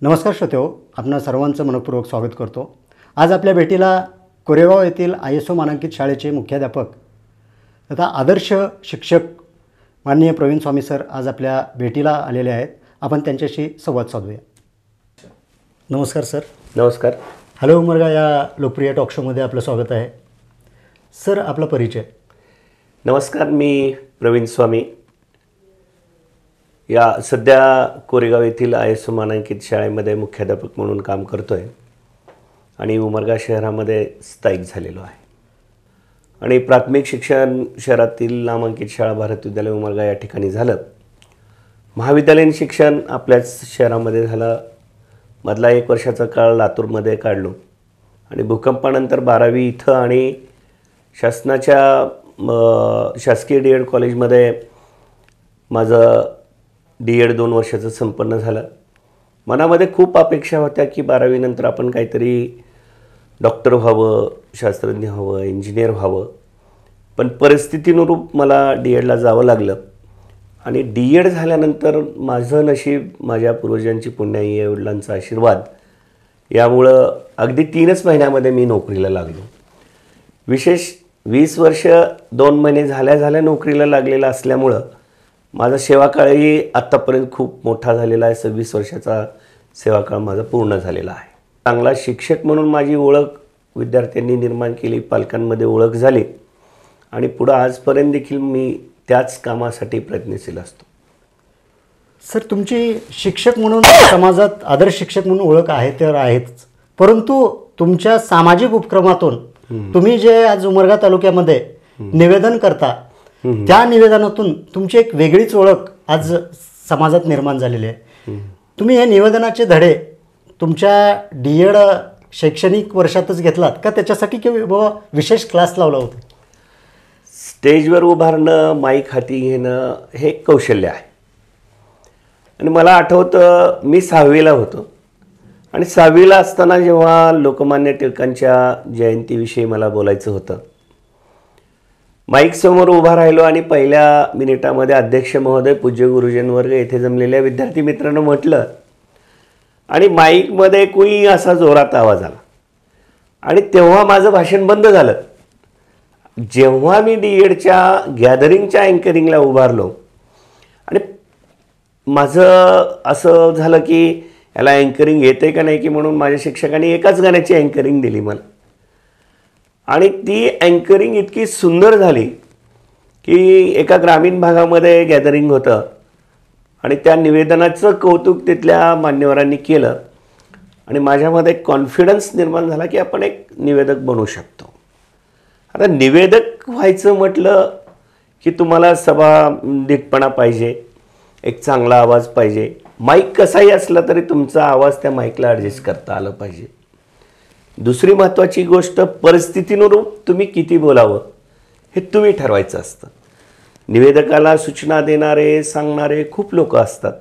नमस्कार श्रोतेहो, आपणा सर्वांचं मनपूर्वक स्वागत करतो। आज आपल्या भेटीला कोरेगाव येथील ISO मानांकित शाळेचे मुख्याध्यापक तथा आदर्श शिक्षक माननीय प्रवीण स्वामी सर आज आपल्या भेटीला आलेले आहेत। आपण त्यांच्याशी संवाद साधूया। नमस्कार सर। नमस्कार। हॅलो उमरगा या लोकप्रिय टॉक शोमध्ये आपलं स्वागत आहे। सर, आपला परिचय। नमस्कार, मी प्रवीण स्वामी या सध्या कोरेगाव येथील ISO मानांकित शाळेमध्ये मुख्याध्यापक म्हणून काम करतो आहे आणि उमरगा शहरामध्ये स्थायिक झालेलो आहे आणि प्राथमिक शिक्षण शहरातील नामांकित शाळा भारत विद्यालय उमरगा या ठिकाणी झालं। महाविद्यालयीन शिक्षण आपल्याच शहरामध्ये झालं। मधला 1 वर्षाचा काळ लातूरमध्ये काढलो आणि भूकंपानंतर 12वी इथं आणि शासकीय DED कॉलेजमध्ये माझं DED 2 वर्षाचं संपन्न झालं। मनामध्ये खूप अपेक्षा होत्या की 12वी नंतर आपण काहीतरी डॉक्टर व्हावं, शास्त्रज्ञ व्हावं, इंजिनियर व्हावं, पण परिस्थितीनुरूप मला DEDला जावं लागलं आणि DED झाल्यानंतर माझं नशीब माझ्या पूर्वजांची पुण्याई, आईवडिलांचा आशीर्वाद यामुळं अगदी 3च महिन्यामध्ये मी नोकरीला लागलो। विशेष 20 वर्ष 2 महिने झाल्या नोकरीला लागलेला असल्यामुळं माझा सेवाकाळही आत्तापर्यंत खूप मोठा झालेला आहे। 26 वर्षाचा सेवाकाळ माझा पूर्ण झालेला आहे। चांगला शिक्षक म्हणून माझी ओळख विद्यार्थ्यांनी निर्माण केली, पालकांमध्ये ओळख झाली आणि पुढे आजपर्यंत देखील मी त्याच कामासाठी प्रयत्नशील असतो। सर, तुमची शिक्षक म्हणून समाजात आदर्श शिक्षक म्हणून ओळख आहे तर आहेच, परंतु तुमच्या सामाजिक उपक्रमातून तुम्ही जे आज उमरगा तालुक्यामध्ये निवेदन करता त्या निवेदनातून तुमची एक वेगळीच ओळख आज समाजात निर्माण झालेली आहे। तुम्ही हे निवेदनाचे धडे तुमच्या DED शैक्षणिक वर्षातच घेतलात का त्याच्यासाठी किंवा विशेष क्लास लावला होता? स्टेजवर उभारणं, माईक हाती घेणं हे कौशल्य आहे आणि मला आठवतं मी 6वीला होतो आणि 6वीला असताना जेव्हा लोकमान्य टिळकांच्या जयंतीविषयी मला बोलायचं होतं, माईक समोर उभा राहिलो आणि पहिल्या मिनिटामध्ये अध्यक्ष महोदय, पूज्य गुरुजन वर्ग, येथे जमलेल्या विद्यार्थी मित्रांनो म्हटलं आणि माईकमध्ये कुणी असा जोरात आवाज आला आणि तेव्हा माझं भाषण बंद झालं। जेव्हा मी DEDच्या गॅदरिंगच्या अँकरिंगला उभारलो आणि माझं असं झालं की याला अँकरिंग येते का नाही की म्हणून माझ्या शिक्षकांनी एकाच गाण्याची अँकरिंग दिली मला आणि ती अँकरिंग इतकी सुंदर झाली की एका ग्रामीण भागामध्ये गॅदरिंग होतं आणि त्या निवेदनाचं कौतुक तिथल्या मान्यवरांनी केलं आणि माझ्यामध्ये कॉन्फिडन्स निर्माण झाला की आपण एक निवेदक बनू शकतो। आता निवेदक व्हायचं म्हटलं की तुम्हाला सभादिटपणा पाहिजे, एक चांगला आवाज पाहिजे, माईक कसाही असला तरी तुमचा आवाज त्या माईकला ॲडजस्ट करता आलं पाहिजे। दुसरी महत्त्वाची गोष्ट, परिस्थितीनुरूप तुम्ही किती बोलावं हे तुम्ही ठरवायचं असतं। निवेदकाला सूचना देणारे, सांगणारे खूप लोक असतात,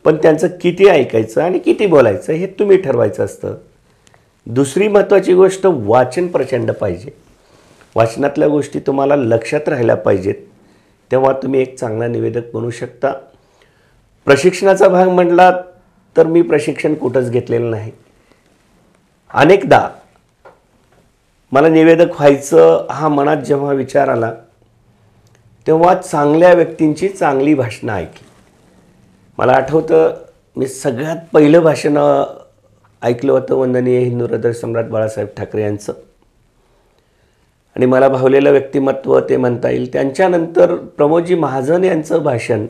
पण त्यांचं किती ऐकायचं आणि किती बोलायचं हे तुम्ही ठरवायचं असतं। दुसरी महत्त्वाची गोष्ट, वाचन प्रचंड पाहिजे। वाचनातल्या गोष्टी तुम्हाला लक्षात राहिल्या पाहिजेत, तेव्हा तुम्ही एक चांगला निवेदक बनू शकता। प्रशिक्षणाचा भाग म्हटला तर मी प्रशिक्षण कुठंच घेतलेलं नाही। अनेकदा मला निवेदक व्हायचं हा मनात जेव्हा विचार आला तेव्हा चांगल्या व्यक्तींची चांगली भाषणं ऐकली। मला आठवतं मी सगळ्यात पहिलं भाषण ऐकलं होतं वंदनीय हिंदू हृदय सम्राट बाळासाहेब ठाकरे यांचं आणि मला भावलेलं व्यक्तिमत्व ते म्हणता येईल। त्यांच्यानंतर प्रमोदजी महाजन यांचं भाषण,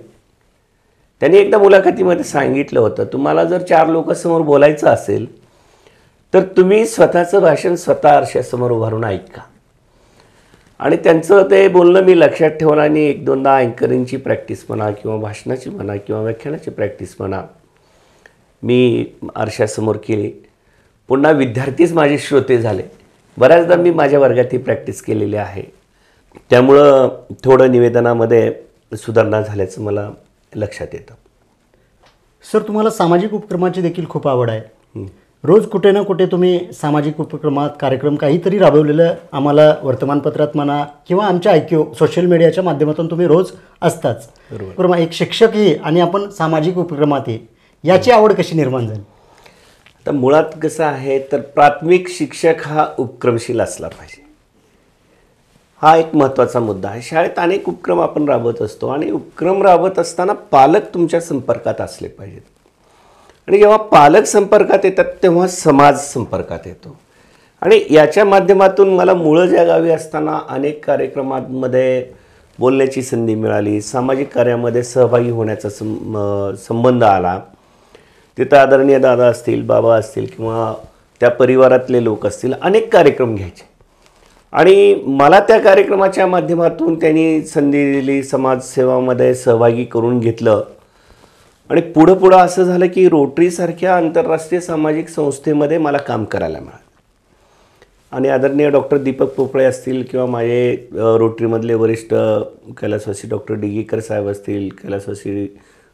त्यांनी एकदा मुलाखतीमध्ये सांगितलं होतं, तुम्हाला जर 4 लोकांसमोर बोलायचं असेल तर तुम्ही स्वतःचं भाषण स्वतः आरशासमोर उभारून ऐका आणि त्यांचं ते बोलणं मी लक्षात ठेवलं आणि 1-2दा अँकरिंगची प्रॅक्टिस म्हणा किंवा भाषणाची म्हणा किंवा व्याख्यानाची प्रॅक्टिस म्हणा मी आरशासमोर केली। पुन्हा विद्यार्थीच माझे श्रोते झाले। बऱ्याचदा मी माझ्या वर्गात ही प्रॅक्टिस केलेली आहे, त्यामुळं थोडं निवेदनामध्ये सुधारणा झाल्याचं मला लक्षात येतं। सर, तुम्हाला सामाजिक उपक्रमाची देखील खूप आवड आहे। रोज कुठे ना कुठे तुम्ही सामाजिक उपक्रमात कार्यक्रम काहीतरी राबवलेलं आम्हाला वर्तमानपत्रात म्हणा किंवा आमच्या IQ सोशल मीडियाच्या माध्यमातून तुम्ही रोज असताच। बरोबर, एक शिक्षकही आणि आपण सामाजिक उपक्रमातही याची आवड कशी निर्माण झाली? तर मुळात कसं आहे तर प्राथमिक शिक्षक हा उपक्रमशील असला पाहिजे. हा एक महत्त्वाचा मुद्दा आहे. शाळेत अनेक उपक्रम आपण राबवत असतो आणि उपक्रम राबवत असताना पालक तुमच्या संपर्कात असले पाहिजेत. आणि जेव्हा पालक संपर्कात येतात तेव्हा समाज संपर्कात येतो. आणि याच्या माध्यमातून मला मुळं गावी असताना अनेक कार्यक्रमांमध्ये बोलण्याची संधी मिळाली, सामाजिक कार्यामध्ये सहभागी होण्याचा संबंध आला. तिथं आदरणीय दादा असतील, बाबा असतील किंवा त्या परिवारातले लोक असतील, अनेक कार्यक्रम घ्यायचे आणि मला त्या कार्यक्रमाच्या माध्यमातून त्यांनी संधी दिली, समाजसेवामध्ये सहभागी करून घेतलं. आणि पुढं असं झालं की रोटरीसारख्या आंतरराष्ट्रीय सामाजिक संस्थेमध्ये मला काम करायला मिळालं. आणि आदरणीय डॉक्टर दीपक पोपळे असतील किंवा माझे रोटरीमधले वरिष्ठ कैलासवासी डॉक्टर डिगीकर साहेब असतील, कैलासवासी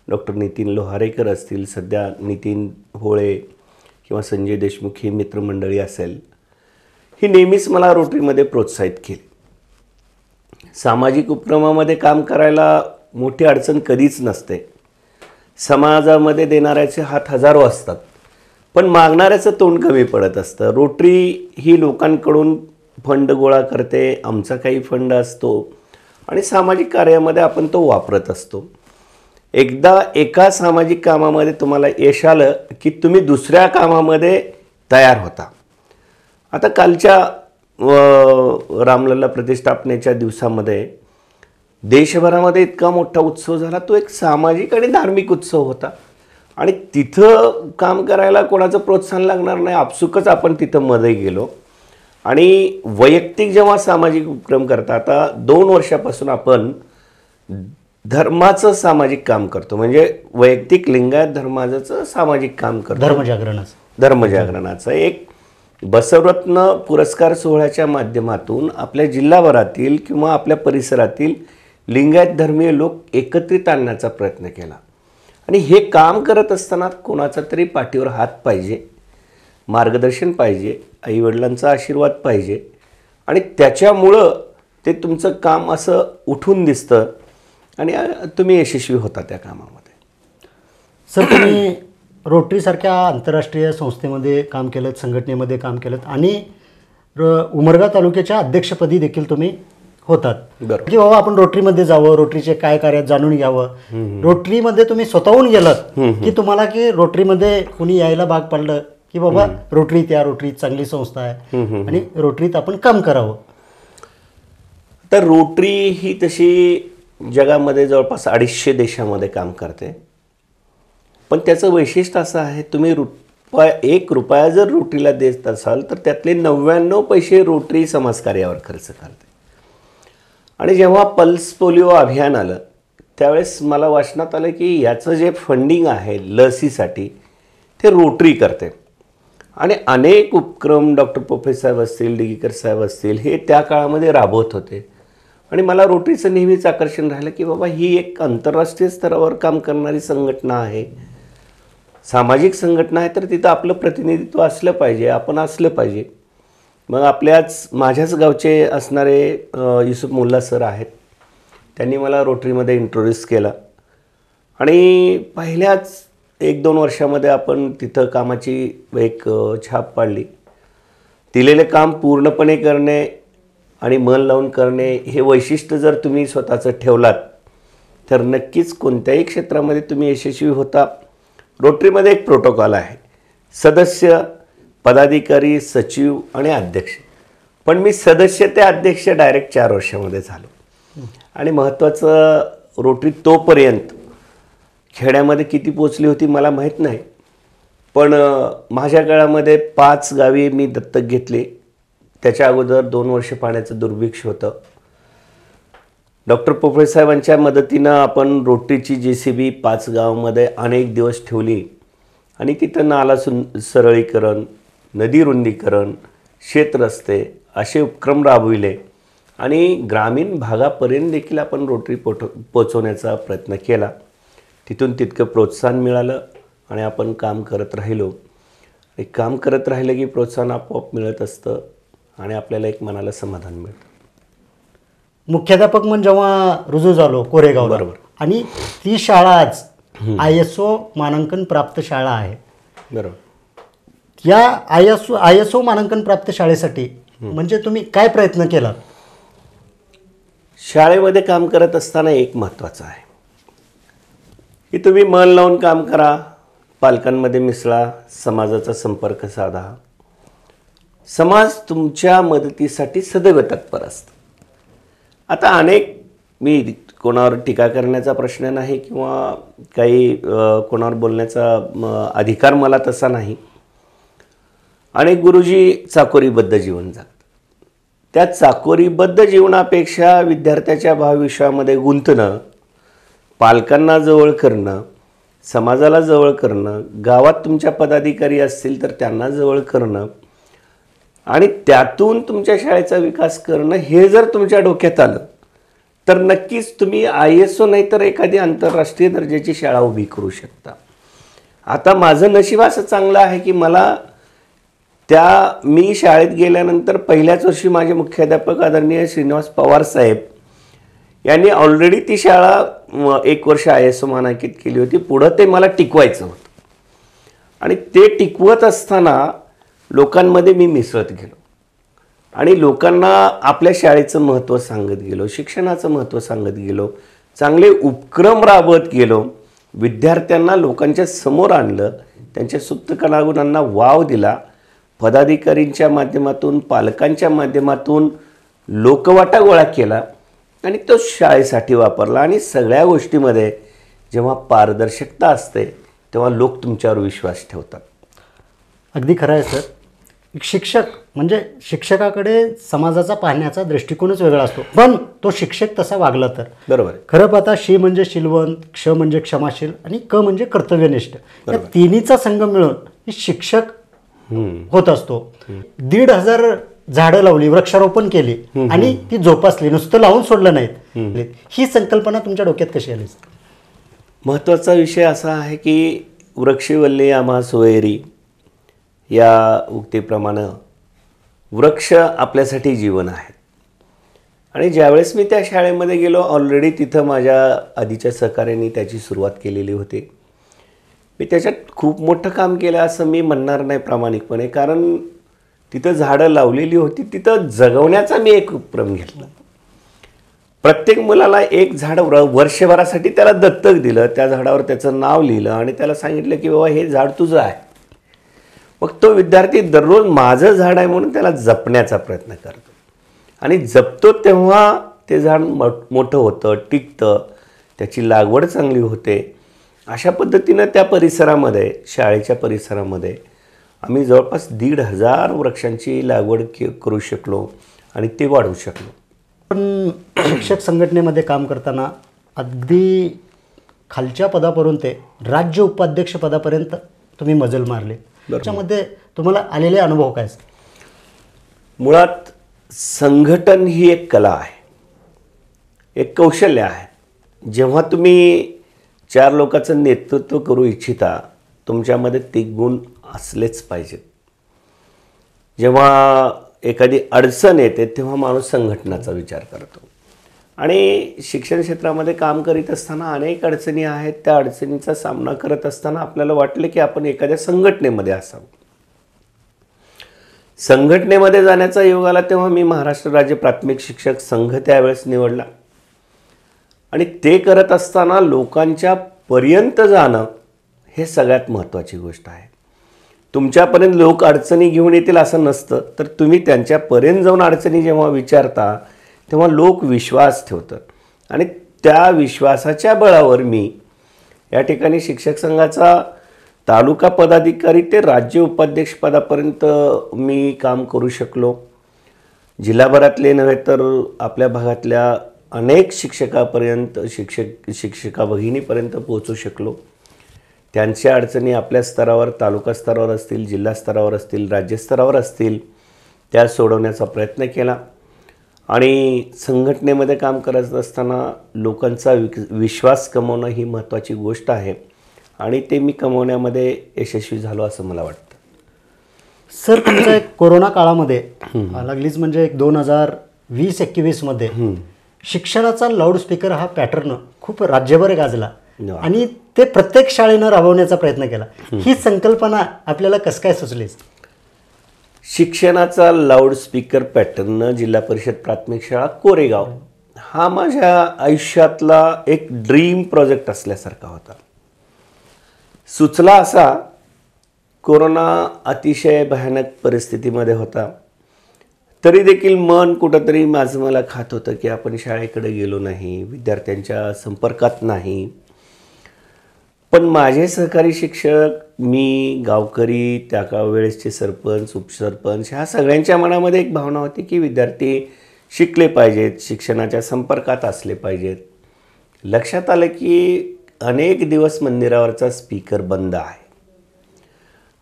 डॉक्टर नितीन लोहारेकर असतील, सध्या नितीन होळे किंवा संजय देशमुख ही मित्रमंडळी असेल, ही नेहमीच मला रोटरीमध्ये प्रोत्साहित केली. सामाजिक उपक्रमामध्ये काम करायला मोठी अडचण कधीच नसते. समाजामध्ये देणाऱ्याचे हात हजारो असतात, पण मागणाऱ्याचं तोंड कमी पडत असतं. रोटरी ही लोकांकडून फंड गोळा करते, आमचा काही फंड असतो आणि सामाजिक कार्यामध्ये आपण तो वापरत असतो. एकदा एका सामाजिक कामामध्ये तुम्हाला यश आलं की तुम्ही दुसऱ्या कामामध्ये तयार होता. आता कालच्या रामलल्ला प्रतिष्ठापनेच्या दिवसामध्ये देशभरामध्ये इतका मोठा उत्सव झाला. तो एक सामाजिक आणि धार्मिक उत्सव होता आणि तिथं काम करायला कोणाचं प्रोत्साहन लागणार नाही, आपसुकच आपण तिथं मध्ये गेलो. आणि वैयक्तिक जेव्हा सामाजिक उपक्रम करता, आता 2 वर्षापासून आपण धर्माचं सामाजिक काम करतो, म्हणजे वैयक्तिक लिंगायत धर्माचं सामाजिक काम करतो. धर्मजागरणाचं एक बसवरत्न पुरस्कार सोहळ्याच्या माध्यमातून आपल्या जिल्हाभरातील किंवा आपल्या परिसरातील लिंगायत धर्मीय लोक एकत्रित आणण्याचा प्रयत्न केला. आणि हे काम करत असताना कोणाचा तरी पाठीवर हात पाहिजे, मार्गदर्शन पाहिजे, आईवडिलांचा आशीर्वाद पाहिजे आणि त्याच्यामुळं ते तुमचं काम असं उठून दिसतं आणि तुम्ही यशस्वी होता त्या कामामध्ये. सर, तुम्ही रोटरीसारख्या आंतरराष्ट्रीय संस्थेमध्ये काम केलं, संघटनेमध्ये काम केलं आणि उमरगा तालुक्याच्या अध्यक्षपदी देखील तुम्ही होतात. बरोबर की बाबा आपण रोटरीमध्ये जावं, रोटरीचे काय कार्य जाणून घ्यावं. रोटरीमध्ये तुम्ही स्वतःहून गेलात की तुम्हाला की रोटरीमध्ये कुणी यायला भाग पडलं की बाबा रोटरी चांगली संस्था आहे आणि रोटरीत आपण काम करावं. तर रोटरी ही तशी जगामध्ये जवळपास 250 देशामध्ये काम करते. पण त्याचं वैशिष्ट्य असं आहे, तुम्ही ₹1 जर रोटरीला देत असाल तर त्यातले 99 पैसे रोटरी समाजकार्यावर खर्च करते. आणि जेव्हा पल्स पोलिओ अभियान आलं त्यावेळेस मला वाचनात आलं की याचं जे फंडिंग आहे लसीसाठी ते रोटरी करते. आणि अनेक उपक्रम डॉक्टर पोपळे साहेब असतील, डिगीकर साहेब असतील, हे त्या काळामध्ये राबवत होते. आणि मला रोटरीचं नेहमीच आकर्षण राहिलं की बाबा ही एक आंतरराष्ट्रीय स्तरावर काम करणारी संघटना आहे, सामाजिक संघटना आहे, तर तिथं आपलं प्रतिनिधित्व असलं पाहिजे, आपण असलं पाहिजे. मग माझ्याच गावचे असणारे युसुफ मुल्ला सर आहेत, त्यांनी मला रोटरीमध्ये इंट्रोड्यूस केला आणि पहिल्याच 1-2 वर्षामध्ये आपण तिथं कामाची एक छाप पाडली. दिलेले काम पूर्णपणे करणे आणि मन लावून करणे हे वैशिष्ट्य जर तुम्ही स्वतःचं ठेवलात तर नक्कीच कोणत्याही क्षेत्रामध्ये तुम्ही यशस्वी होता. रोटरीमध्ये एक प्रोटोकॉल आहे, सदस्य, पदाधिकारी, सचिव आणि अध्यक्ष. पण मी सदस्य ते अध्यक्ष डायरेक्ट 4 वर्षामध्ये झालो. आणि महत्त्वाचं, रोटरी तोपर्यंत खेड्यामध्ये किती पोचली होती मला माहीत नाही, पण माझ्या काळामध्ये 5 गावी मी दत्तक घेतली. त्याच्या अगोदर 2 वर्ष पाण्याचं दुर्भिक्ष होतं. डॉक्टर पोपळे साहेबांच्या मदतीनं आपण रोटरीची JCB 5 गावामध्ये अनेक दिवस ठेवली आणि तिथं नाला सरळीकरण, नदी रुंदीकरण, शेतरस्ते असे उपक्रम राबविले आणि ग्रामीण भागापर्यंत देखील आपण रोटरी पोचवण्याचा प्रयत्न केला. तिथून तितकं प्रोत्साहन मिळालं आणि आपण काम करत राहिलो. काम करत राहिलं की प्रोत्साहन आपोआप मिळत असतं आणि आपल्याला एक मनाला समाधान मिळतं. मुख्याध्यापक म्हणून जेव्हा रुजू झालो कोरेगावला, बरोबर, आणि ती शाळा आज ISO मानांकन प्राप्त शाळा आहे. बरोबर. या ISO मानांकन प्राप्त शाळेसाठी म्हणजे तुम्ही काय प्रयत्न केला? शाळेमध्ये काम करत असताना एक महत्त्वाचं आहे की तुम्ही मन लावून काम करा, पालकांमध्ये मिसळा, समाजाचा संपर्क साधा. समाज तुमच्या मदतीसाठी सदैव तत्पर असतं. आता अनेक, मी कोणावर टीका करण्याचा प्रश्न नाही किंवा काही कोणावर बोलण्याचा अधिकार मला तसा नाही. अनेक गुरुजी चाकोरीबद्ध जीवन जगतात. त्या चाकोरीबद्ध जीवनापेक्षा विद्यार्थ्याच्या भावविश्वामध्ये गुंतणं, पालकांना जवळ करणं, समाजाला जवळ करणं, गावात तुमच्या पदाधिकारी असतील तर त्यांना जवळ करणं आणि त्यातून तुमच्या शाळेचा विकास करणं, हे जर तुमच्या डोक्यात आलं तर नक्कीच तुम्ही ISO नाही तर एखादी आंतरराष्ट्रीय दर्जाची शाळा उभी करू शकता. आता माझं नशीब असं चांगलं आहे की मी शाळेत गेल्यानंतर पहिल्याच वर्षी माझे मुख्याध्यापक आदरणीय श्रीनिवास पवार साहेब यांनी ऑलरेडी ती शाळा 1 वर्ष ISO मानांकित केली होती. पुढं ते मला टिकवायचं होतं आणि ते टिकवत असताना लोकांमध्ये मी मिसळत गेलो आणि लोकांना आपल्या शाळेचं महत्त्व सांगत गेलो, शिक्षणाचं महत्त्व सांगत गेलो, चांगले उपक्रम राबवत गेलो, विद्यार्थ्यांना लोकांच्या समोर आणलं, त्यांच्या सुप्त कलागुणांना वाव दिला, पदाधिकारींच्या माध्यमातून, पालकांच्या माध्यमातून लोकवाटा गोळा केला आणि तो शाळेसाठी वापरला. आणि सगळ्या गोष्टीमध्ये जेव्हा पारदर्शकता असते तेव्हा लोक तुमच्यावर विश्वास ठेवतात. अगदी खरं आहे सर. एक शिक्षक म्हणजे शिक्षकाकडे समाजाचा पाहण्याचा दृष्टिकोनच वेगळा असतो, पण तो शिक्षक तसा वागला तर बरोबर आहे. खरं पाहता शी म्हणजे शीलवंत, क्ष म्हणजे क्षमाशील आणि क म्हणजे कर्तव्यनिष्ठ, या तिन्हीचा संघ मिळून शिक्षक होत असतो. 1,500 झाडं लावली, वृक्षारोपण केली आणि ती जोपासली, नुसतं लावून सोडलं नाहीत. ही संकल्पना तुमच्या डोक्यात कशी आली? महत्त्वाचा विषय असा आहे की वृक्षवल्ले आम्हा सोयरी या उक्तीप्रमाणे वृक्ष आपल्यासाठी जीवन आहेत. आणि ज्यावेळेस मी त्या शाळेमध्ये गेलो, ऑलरेडी तिथं माझ्या आधीच्या सहकार्याने त्याची सुरुवात केलेली होती. मी त्याच्यात खूप मोठं काम केलं असं मी म्हणणार नाही प्रामाणिकपणे, कारण तिथं झाडं लावलेली होती, तिथं जगवण्याचा मी एक उपक्रम घेतला. प्रत्येक मुलाला एक झाड वर्षभरासाठी त्याला दत्तक दिलं, त्या झाडावर त्याचं नाव लिहिलं आणि त्याला सांगितलं की बाबा हे झाड तुझं आहे. मग तो विद्यार्थी दररोज माझं झाड आहे म्हणून त्याला जपण्याचा प्रयत्न करतो आणि जपतो तेव्हा ते झाड मोठं होतं, टिकतं, त्याची लागवड चांगली होते. अशा पद्धतीनं त्या परिसरामध्ये, शाळेच्या परिसरामध्ये आम्ही जवळपास 1,500 वृक्षांची लागवड करू शकलो आणि ते वाढवू शकलो. पण शिक्षक संघटनेमध्ये काम करताना अगदी खालच्या पदापर्यंत ते राज्य उपाध्यक्ष पदापर्यंत तुम्ही मजल मारले. त्याच्यामध्ये तुम्हाला आलेले अनुभव काय? मुळात संघटन ही एक कला आहे, एक कौशल्य आहे. जेव्हा तुम्ही 4 लोकांचं नेतृत्व करू इच्छिता, तुमच्यामध्ये ते गुण असलेच पाहिजेत. जेव्हा एखादी अडचण येते तेव्हा माणूस संघटनाचा विचार करतो. आणि शिक्षण क्षेत्रामध्ये काम करीत असताना अनेक अडचणी आहेत. त्या अडचणीचा सामना करत असताना आपल्याला वाटलं की आपण एखाद्या संघटनेमध्ये असावं. संघटनेमध्ये जाण्याचा योग आला तेव्हा मी महाराष्ट्र राज्य प्राथमिक शिक्षक संघ त्यावेळेस निवडला आणि ते करत असताना लोकांच्या पर्यंत जाणं हे सगळ्यात महत्त्वाची गोष्ट आहे. तुमच्यापर्यंत लोक अडचणी घेऊन येतील असं नसतं, तर तुम्ही त्यांच्यापर्यंत जाऊन अडचणी जेव्हा विचारता तेव्हा लोक विश्वास ठेवतात आणि त्या विश्वासाच्या बळावर मी या ठिकाणी शिक्षक संघाचा तालुका पदाधिकारी ते राज्य उपाध्यक्ष पदापर्यंत मी काम करू शकलो. जिल्हाभरातले नव्हे तर आपल्या भागातल्या अनेक शिक्षकापर्यंत, शिक्षिका भगिनीपर्यंत पोहोचू शकलो. त्यांच्या अडचणी आपल्या स्तरावर, तालुका स्तरावर असतील, जिल्हा स्तरावर असतील, राज्यस्तरावर असतील, त्या सोडवण्याचा प्रयत्न केला. आणि संघटनेमध्ये काम करत असताना लोकांचा विश्वास कमवणं ही महत्त्वाची गोष्ट आहे आणि ते मी कमवण्यामध्ये यशस्वी झालो असं मला वाटतं. सर, तुमचा एक कोरोना काळामध्ये लागलीच म्हणजे एक 2020-21 मध्ये शिक्षणाचा लाऊडस्पीकर हा पॅटर्न खूप राज्यभर गाजला आणि ते प्रत्येक शाळेनं राबवण्याचा प्रयत्न केला. ही संकल्पना आपल्याला कसं काय सुचली? शिक्षणाचा लाऊडस्पीकर पॅटर्न जिल्हा परिषद प्राथमिक शाळा कोरेगाव हा माझ्या आयुष्यातला एक ड्रीम प्रोजेक्ट असल्यासारखा होता. सुचला असा, कोरोना अतिशय भयानक परिस्थितीमध्ये होता, तरी देखील मन कुठंतरी माझं मला खात होतं की आपण शाळेकडे गेलो नाही, विद्यार्थ्यांच्या संपर्कात नाही. पण माझे सहकारी शिक्षक, मी, गावकरी, त्या वेळेसचे सरपंच, उपसरपंच, ह्या सगळ्यांच्या मनामध्ये एक भावना होती की विद्यार्थी शिकले पाहिजेत, शिक्षणाच्या संपर्कात असले पाहिजेत. लक्षात आलं की अनेक दिवस मंदिरावरचा स्पीकर बंद आहे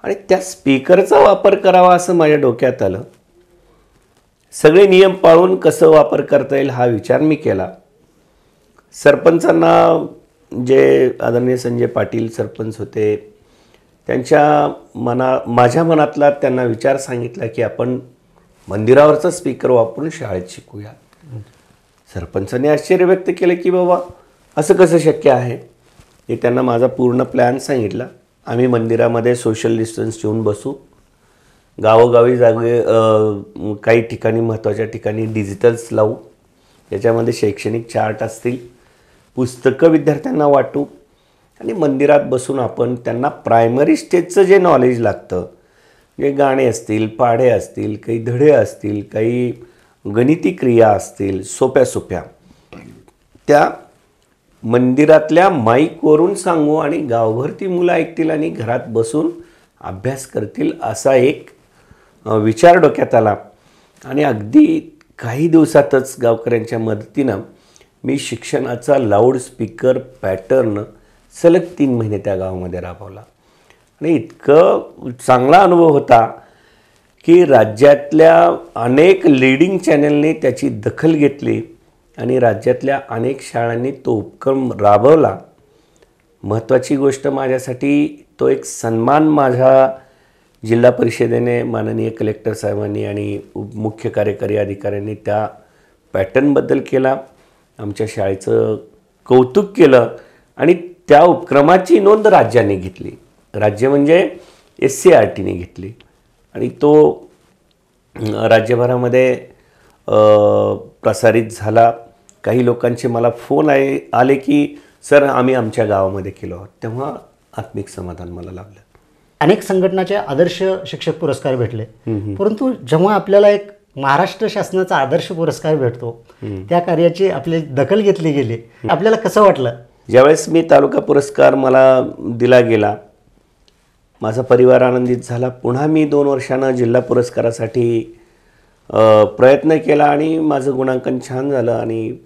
आणि त्या स्पीकरचा वापर करावा असं माझ्या डोक्यात आलं. सगळे नियम पाळून कसं वापर करता येईल हा विचार मी केला. सरपंचांना, जे आदरणीय संजय पाटील सरपंच होते, माझ्या मनातला त्यांना विचार सांगितला की आपण मंदिरावरचा स्पीकर वापरून शाळेत शिकूया. सरपंचांनी आश्चर्य व्यक्त केलं की बाबा असं कसं शक्य आहे. हे त्यांना माझा पूर्ण प्लॅन सांगितला. आम्ही मंदिरामध्ये सोशल डिस्टन्स ठेवून बसू, गावोगावी काही ठिकाणी, महत्त्वाच्या ठिकाणी डिजिटल्स लावू, याच्यामध्ये शैक्षणिक चार्ट असतील, पुस्तकं विद्यार्थ्यांना वाटू आणि मंदिरात बसून आपण त्यांना प्रायमरी स्टेजचं जे नॉलेज लागतं, जे गाणे असतील, पाढे असतील, काही धडे असतील, काही गणिती क्रिया असतील, सोप्या त्या मंदिरातल्या माईकवरून सांगू आणि गावभर ती मुलं ऐकतील आणि घरात बसून अभ्यास करतील, असा एक विचार डोक्यात आला. आणि अगदी काही दिवसातच गावकऱ्यांच्या मदतीनं मी शिक्षणाचा लाऊडस्पीकर पॅटर्न सलग 3 महिने त्या गावामध्ये राबवला. आणि इतकं चांगला अनुभव होता की राज्यातल्या अनेक लीडिंग चॅनलने त्याची दखल घेतली आणि राज्यातल्या अनेक शाळांनी तो उपक्रम राबवला. महत्त्वाची गोष्ट माझ्यासाठी तो एक सन्मान माझ्या जिल्हा परिषदेने, माननीय कलेक्टर साहेबांनी आणि मुख्य कार्यकारी अधिकाऱ्यांनी त्या पॅटर्नबद्दल केला. आमच्या शाळेचं कौतुक केलं आणि त्या उपक्रमाची नोंद राज्याने घेतली. राज्य म्हणजे SCRTने घेतली आणि तो राज्यभरामध्ये प्रसारित झाला. काही लोकांचे मला फोन आले की सर आम्ही आमच्या गावामध्ये केलो आहोत. तेव्हा आत्मिक समाधान मला लाभलं. अनेक संघटनाचे आदर्श शिक्षक पुरस्कार भेटले, परंतु जेव्हा आपल्याला एक महाराष्ट्र शासनाचा आदर्श पुरस्कार भेटतो, त्या कार्याची आपली दखल घेतली गेली, आपल्याला कसं वाटलं? ज्यावेळेस मी तालुका पुरस्कार मला दिला गेला, माझा परिवार आनंदित झाला. पुन्हा मी 2 वर्षांना जिल्हा पुरस्कारासाठी प्रयत्न केला आणि माझं गुणांकन छान झालं आणि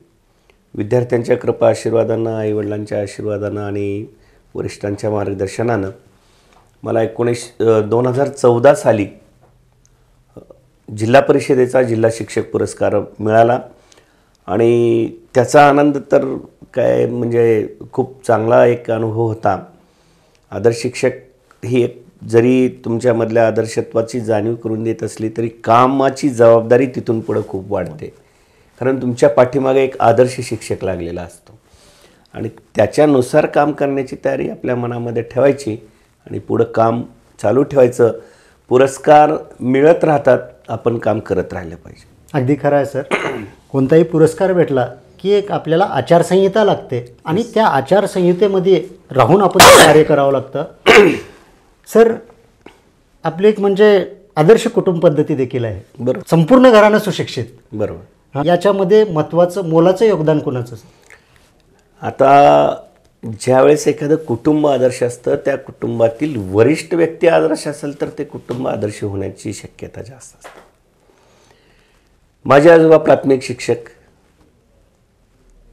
विद्यार्थ्यांच्या कृपा आशीर्वादानं, आईवडिलांच्या आशीर्वादानं आणि वरिष्ठांच्या मार्गदर्शनानं मला 2014 साली जिल्हा परिषदेचा जिल्हा शिक्षक पुरस्कार मिळाला. आणि त्याचा आनंद तर काय, म्हणजे खूप चांगला एक अनुभव होता. आदर्श शिक्षक ही एक जरी तुमच्यामधल्या आदर्शत्वाची जाणीव करून देत असली तरी कामाची जबाबदारी तिथून पुढं खूप वाढते. कारण तुमच्या पाठीमागे एक आदर्श शिक्षक लागलेला असतो आणि त्याच्यानुसार काम करण्याची तयारी आपल्या मनामध्ये ठेवायची आणि पुढं काम चालू ठेवायचं. पुरस्कार मिळत राहतात, आपण काम करत राहिलं पाहिजे. अगदी खरं आहे सर. कोणताही पुरस्कार भेटला की एक आपल्याला आचारसंहिता लागते आणि त्या आचारसंहितेमध्ये राहून आपण कार्य करावं लागतं. सर, आपली एक म्हणजे आदर्श कुटुंब पद्धती देखील आहे. बरोबर. संपूर्ण घरानं सुशिक्षित. बरोबर. याच्यामध्ये महत्त्वाचं मोलाचं योगदान कोणाचं? आता ज्यावेळेस एखादं कुटुंब आदर्श असतं, त्या कुटुंबातील वरिष्ठ व्यक्ती आदर्श असेल तर ते कुटुंब आदर्श होण्याची शक्यता जास्त असते. माझे आजोबा प्राथमिक शिक्षक,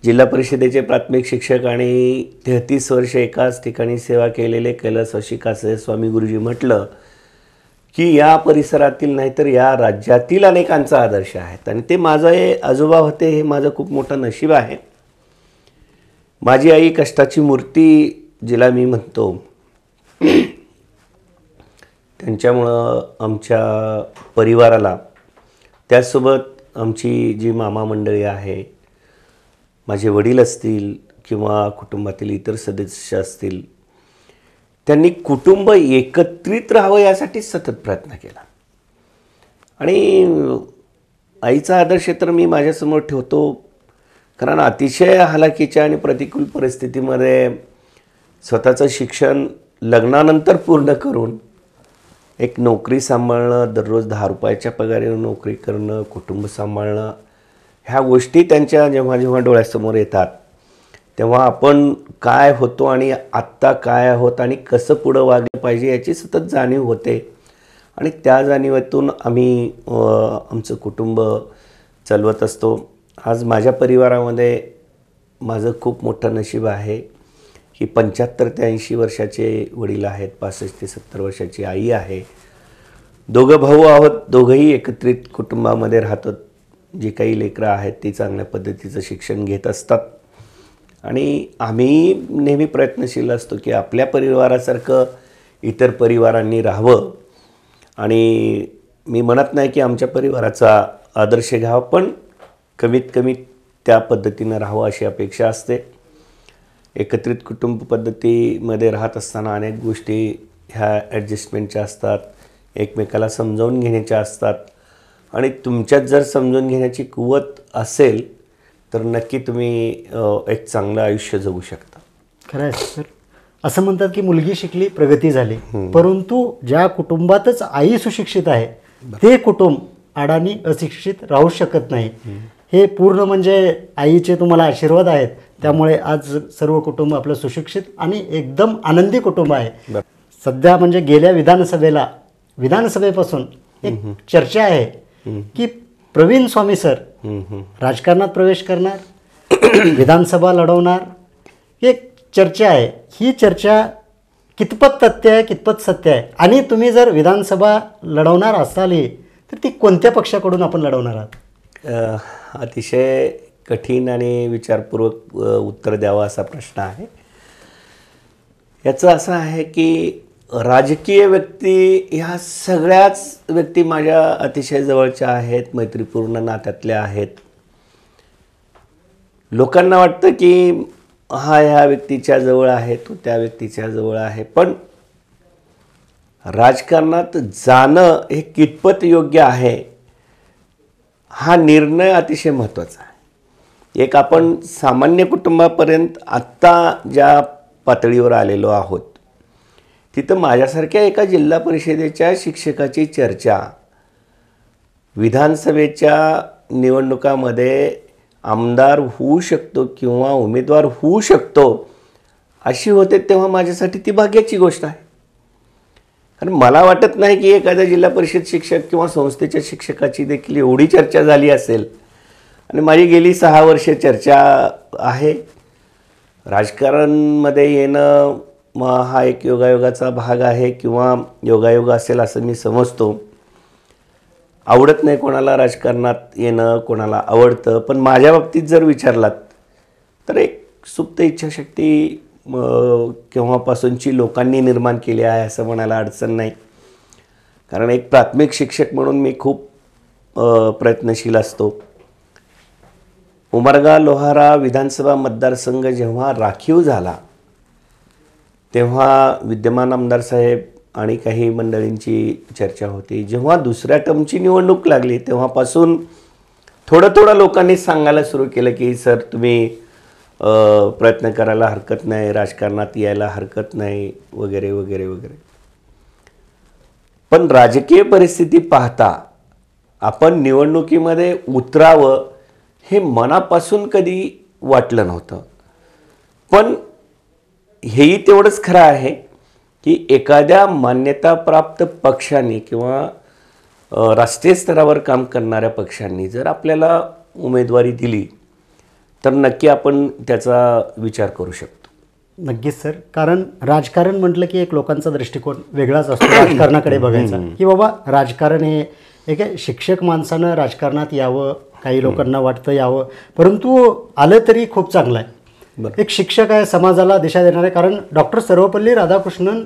जिल्हा परिषदेचे प्राथमिक शिक्षक आणि 33 वर्ष एकाच ठिकाणी सेवा केलेले कैलासवासी कासरे स्वामी गुरुजी म्हटलं की या परिसरातील नाही तर या राज्यातील अनेकांचा आदर्श आहेत आणि ते माझे आजोबा होते. हे माझं खूप मोठं नशीब आहे. माझी आई कष्टाची मूर्ती जिला मी म्हणतो, त्यांच्यामुळं आमच्या परिवाराला, त्याचसोबत आमची जी मामा मंडळी आहे, माझे वडील असतील किंवा कुटुंबातील इतर सदस्य असतील, त्यांनी कुटुंब एकत्रित राहावं यासाठी सतत प्रयत्न केला. आणि आईचा आदर्श तर मी माझ्यासमोर ठेवतो, कारण अतिशय हालाकीच्या आणि प्रतिकूल परिस्थितीमध्ये स्वतःचं शिक्षण लग्नानंतर पूर्ण करून एक नोकरी सांभाळणं, दररोज 10 रुपयाच्या पगारीवर नोकरी करणं, कुटुंब सांभाळणं, ह्या गोष्टी त्यांच्या जेव्हा जेव्हा डोळ्यासमोर येतात तेव्हा आपण काय होतो आणि आत्ता काय आहोत आणि कसं पुढं वागलं पाहिजे याची सतत जाणीव होते. आणि त्या जाणीवेतून आम्ही आमचं कुटुंब चालवत असतो. आज माझ्या परिवारामध्ये माझं खूप मोठं नशीब आहे की 75 ते 80 वर्षाचे वडील आहेत, 65 ते 70 वर्षाची आई आहे. दोघं भाऊ आहोत, दोघंही एकत्रित कुटुंबामध्ये राहतात. जी काही लेकरं आहेत ती चांगल्या पद्धतीचं शिक्षण घेत असतात. आणि आम्ही नेहमी प्रयत्नशील असतो की आपल्या परिवारासारखं इतर परिवारांनी राहावं. आणि मी म्हणत नाही की आमच्या परिवाराचा आदर्श घ्यावा, पण कमीत कमी त्या पद्धतीनं राहावं अशी अपेक्षा असते. एकत्रित कुटुंब पद्धतीमध्ये राहत असताना अनेक गोष्टी ह्या ॲडजस्टमेंटच्या असतात, एकमेकाला समजावून घेण्याच्या असतात. आणि तुमच्यात जर समजून घेण्याची कुवत असेल तर नक्की तुम्ही एक चांगलं आयुष्य जगू शकता. खरं आहे सर. असं म्हणतात की मुलगी शिकली प्रगती झाली, परंतु ज्या कुटुंबातच आई सुशिक्षित आहे ते कुटुंब अडाणी अशिक्षित राहू शकत नाही. हे पूर्ण म्हणजे आईचे तुम्हाला आशीर्वाद आहेत, त्यामुळे आज सर्व कुटुंब आपलं सुशिक्षित आणि एकदम आनंदी कुटुंब आहे. सध्या म्हणजे गेल्या विधानसभेपासून एक चर्चा आहे की प्रवीण स्वामी सर राजकारणात प्रवेश करणार, विधानसभा लढवणार, एक चर्चा आहे. ही चर्चा कितपत तथ्य आहे, कितपत सत्य आहे? आणि तुम्ही जर विधानसभा लढवणार असाल तर ती कोणत्या पक्षाकडून आपण लढवणार आहात? अतिशय कठीण आणि विचारपूर्वक उत्तर द्यावं असा प्रश्न आहे. याचं असं आहे की राजकीय व्यक्ती ह्या सगळ्याच व्यक्ती माझ्या अतिशय जवळच्या आहेत, मैत्रीपूर्ण नात्यातल्या आहेत. लोकांना वाटतं की हा ह्या व्यक्तीच्या जवळ आहे, तो त्या व्यक्तीच्या जवळ आहे, पण राजकारणात जाणं हे कितपत योग्य आहे हा निर्णय अतिशय महत्त्वाचा आहे. एक आपण सामान्य कुटुंबापर्यंत आत्ता ज्या पातळीवर आलेलो आहोत तिथं माझ्यासारख्या एका जिल्हा परिषदेच्या शिक्षकाची चर्चा विधानसभेच्या निवडणुकामध्ये आमदार होऊ शकतो किंवा उमेदवार होऊ शकतो अशी होते, तेव्हा माझ्यासाठी ती भाग्याची गोष्ट आहे. कारण मला वाटत नाही की एखाद्या जिल्हा परिषद शिक्षक किंवा संस्थेच्या शिक्षकाची देखील एवढी चर्चा झाली असेल. आणि माझी गेली 6 वर्षे चर्चा आहे. राजकारणमध्ये येणं हा एक योगायोगाचा भाग आहे किंवा योगायोग असेल असं मी समजतो. आवडत नाही कोणाला राजकारणात येणं, कोणाला आवडतं, पण माझ्या बाबतीत जर विचारलात तर एक सुप्त इच्छाशक्ती केव्हापासूनची लोकांनी निर्माण केली आहे असं म्हणायला अडचण नाही. कारण एक प्राथमिक शिक्षक म्हणून मी खूप प्रयत्नशील असतो. उमरगा लोहारा विधानसभा मतदारसंघ जेव्हा राखीव झाला तेव्हा विद्यमान आमदार साहेब आणि काही मंडळींची चर्चा होती. जेव्हा दुसऱ्या टर्मची निवडणूक लागली तेव्हापासून थोडं लोकांनी सांगायला सुरू केलं की सर तुम्ही प्रयत्न करायला हरकत नाही, राजकारणात यायला हरकत नाही वगैरे वगैरे वगैरे. पण राजकीय परिस्थिती पाहता आपण निवडणुकीमध्ये उतरावं हे मनापासून कधी वाटलं नव्हतं. पण हेही तेवढंच खरं आहे की एखाद्या मान्यताप्राप्त पक्षाने किंवा राष्ट्रीय स्तरावर काम करणाऱ्या पक्षांनी जर आपल्याला उमेदवारी दिली तर नक्की आपण त्याचा विचार करू शकतो. नक्कीच सर. कारण राजकारण म्हटलं की एक लोकांचा दृष्टिकोन वेगळाच असतो राजकारणाकडे बघायचा, की बाबा राजकारण हे एक शिक्षक माणसानं राजकारणात यावं, काही लोकांना वाटतं यावं, परंतु आलं तरी खूप चांगलं आहे. एक शिक्षक आहे, समाजाला दिशा देणार आहे. कारण डॉक्टर सर्वपल्ली राधाकृष्णन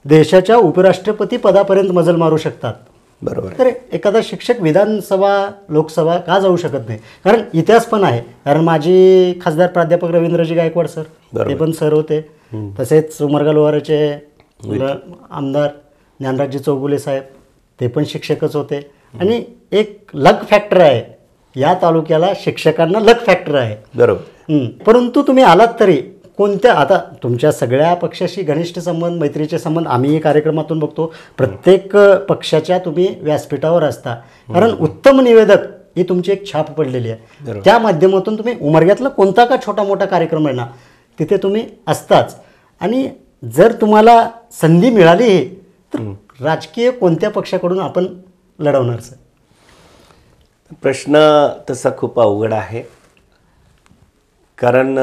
देशाच्या उपराष्ट्रपती पदापर्यंत मजल मारू शकतात, बरोबर आहे. तर एखादा शिक्षक विधानसभा लोकसभा का जाऊ शकत नाही? कारण इतिहास पण आहे. कारण माझी खासदार प्राध्यापक रवींद्रजी गायकवाड सर, ते पण सर होते. तसेच उमरगा लोहाराचे आमदार ज्ञानराजजी चौगुले साहेब, ते पण शिक्षकच होते. आणि एक लक फॅक्टर आहे या तालुक्याला, शिक्षकांना लक फॅक्टर आहे. बरोबर. परंतु तुम्ही आलात तरी कोणत्या, आता तुमच्या सगळ्या पक्षाशी घनिष्ठ संबंध, मैत्रीचे संबंध आम्ही कार्यक्रमातून बघतो. प्रत्येक पक्षाच्या तुम्ही व्यासपीठावर असता, कारण उत्तम निवेदक ही तुमची एक छाप पडलेली आहे. त्या माध्यमातून तुम्ही उमरग्यातला कोणता का छोटा मोठा कार्यक्रम आहे ना, तिथे तुम्ही असताच. आणि जर तुम्हाला संधी मिळाली तर राजकीय कोणत्या पक्षाकडून आपण लढवणार सर? प्रश्न तसा खूप अवघड आहे. कारण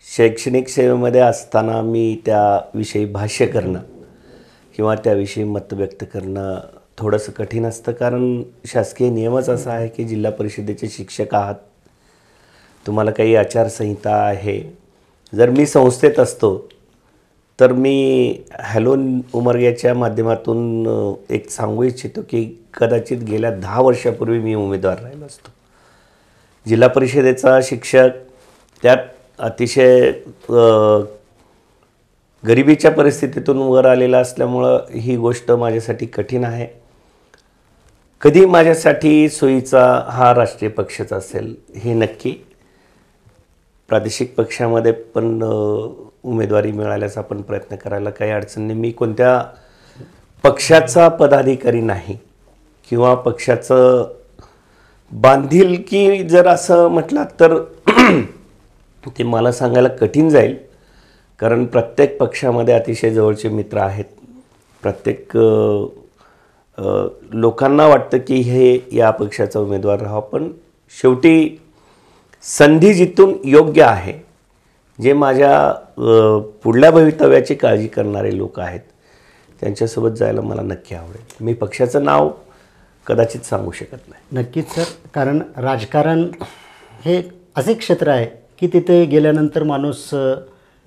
शैक्षणिक सेवेमध्ये असताना मी त्याविषयी भाष्य करणं किंवा त्याविषयी मत व्यक्त करणं थोडंसं कठीण असतं. कारण शासकीय नियमच असा आहे की जिल्हा परिषदेचे शिक्षक आहात, तुम्हाला काही आचारसंहिता आहे. जर मी संस्थेत असतो तर मी हॅलो उमरग्याच्या माध्यमातून एक सांगू इच्छितो की कदाचित गेल्या 10 वर्षापूर्वी मी उमेदवार राहिलो असतो. जिल्हा परिषदेचा शिक्षक, त्यात अतिशय गरिबीच्या परिस्थितीतून वर आलेला असल्यामुळं ही गोष्ट माझ्यासाठी कठीण आहे. कधी माझ्यासाठी सोयीचा हा राष्ट्रीय पक्षच असेल हे नक्की. प्रादेशिक पक्षामध्ये पण उमेदवारी मिळाल्याचा आपण प्रयत्न करायला काही अडचण नाही. मी कोणत्या पक्षाचा पदाधिकारी नाही किंवा पक्षाचं बांधिलकी जर असं म्हटलं तर ते मला सांगायला कठीण जाईल. कारण प्रत्येक पक्षामध्ये अतिशय जवळचे मित्र आहेत. प्रत्येक लोकांना वाटतं की हे या पक्षाचा उमेदवार राहावा. पण शेवटी संधी जिथून योग्य आहे, जे माझ्या पुढल्या भवितव्याची काळजी करणारे लोक आहेत, त्यांच्यासोबत जायला मला नक्की आवडेल. मी पक्षाचं नाव कदाचित सांगू शकत नाही. नक्कीच सर, कारण राजकारण हे असे क्षेत्र आहे की तिथे गेल्यानंतर माणूस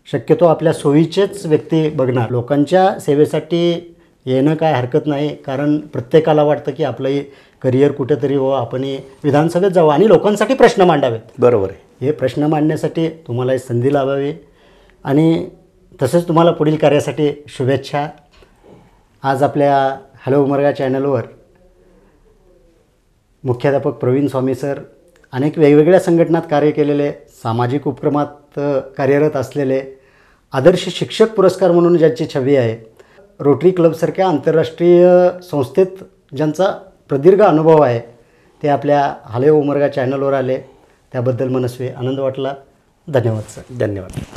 शक्यतो आपल्या सोयीचेच व्यक्ती बघणार. लोकांच्या सेवेसाठी येणं काय हरकत नाही, कारण प्रत्येकाला वाटतं की आपलं करिअर कुठेतरी हो, आपण विधानसभेत जावं आणि लोकांसाठी प्रश्न मांडावेत. बरोबर आहे. हे प्रश्न मांडण्यासाठी तुम्हाला ही संधी लावावी आणि तसंच तुम्हाला पुढील कार्यासाठी शुभेच्छा. आज आपल्या हॅलो उमरगा चॅनलवर मुख्याध्यापक प्रवीण स्वामी सर, अनेक वेगवेगळ्या संघटनात कार्य केलेले, सामाजिक उपक्रमात कार्यरत असलेले, आदर्श शिक्षक पुरस्कार म्हणून ज्यांची छवी आहे, रोटरी क्लबसारख्या आंतरराष्ट्रीय संस्थेत ज्यांचा प्रदीर्घ अनुभव आहे, ते आपल्या हॅलो उमरगा चॅनलवर आले. त्याबद्दल मनस्वी आनंद वाटला. धन्यवाद सर. धन्यवाद.